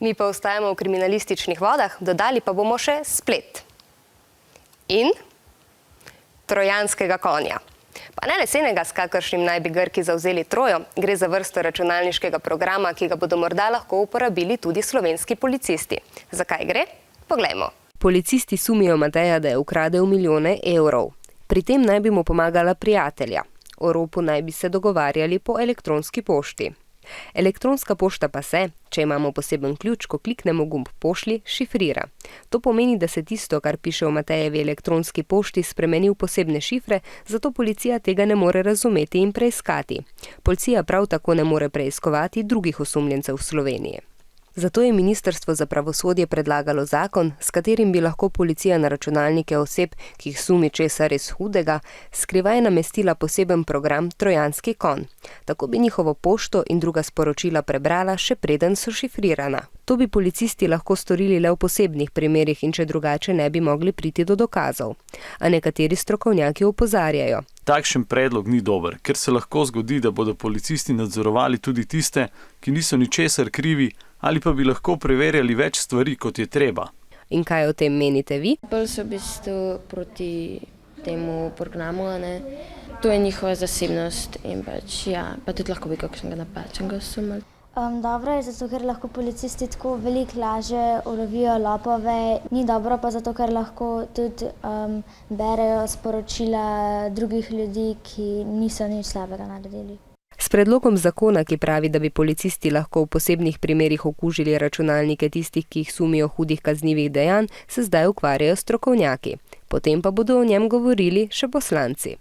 Mi pa ostajamo v kriminalističnih vodah, dodali pa bomo še splet. In trojanskega konja. Pa ne lesenega, s kakršnim naj bi Grki zavzeli Trojo, gre za vrsto računalniškega programa, ki ga bodo morda lahko uporabili tudi slovenski policisti. Zakaj gre? Poglejmo. Policisti sumijo Mateja, da je ukradel milijone evrov. Pri tem naj bi mu pomagala prijatelja. O ropu naj bi se dogovarjali po elektronski pošti. Elektronska pošta pa se, če imamo poseben ključ, ko kliknemo gumb pošlji, šifrira. To pomeni, da se tisto, kar piše v Matejevi elektronski pošti, spremeni v posebne šifre, zato policija tega ne more razumeti in preiskati. Policija prav tako ne more preiskovati drugih osumljencev v Sloveniji. Zato je Ministrstvo za pravosodje predlagalo zakon, s katerim bi lahko policija na računalnike oseb, ki jih sumi česa res hudega, skrivaj namestila poseben program Trojanski konj. Tako bi njihovo pošto in druga sporočila prebrala, še preden so šifrirana. To bi policisti lahko storili le v posebnih primerih in če drugače ne bi mogli priti do dokazov. A nekateri strokovnjaki opozarjajo. Takšen predlog ni dober, ker se lahko zgodi, da bodo policisti nadzorovali tudi tiste, ki niso ničesar krivi, ali pa bi lahko preverjali več stvari, kot je treba. In kaj o tem menite vi? Bolj so v bistvu proti temu programu, ne? To je njihova zasebnost in pa tudi lahko bi kakšnega napačnega osumili. Dobro je, zato ker lahko policisti tako veliko lažje ulovijo lopove. Ni dobro pa zato, ker lahko tudi berejo sporočila drugih ljudi, ki niso nič slabega naredili. S predlogom zakona, ki pravi, da bi policisti lahko v posebnih primerih okužili računalnike tistih, ki jih sumijo hudih kaznivih dejanj, se zdaj ukvarjajo strokovnjaki. Potem pa bodo o njem govorili še poslanci.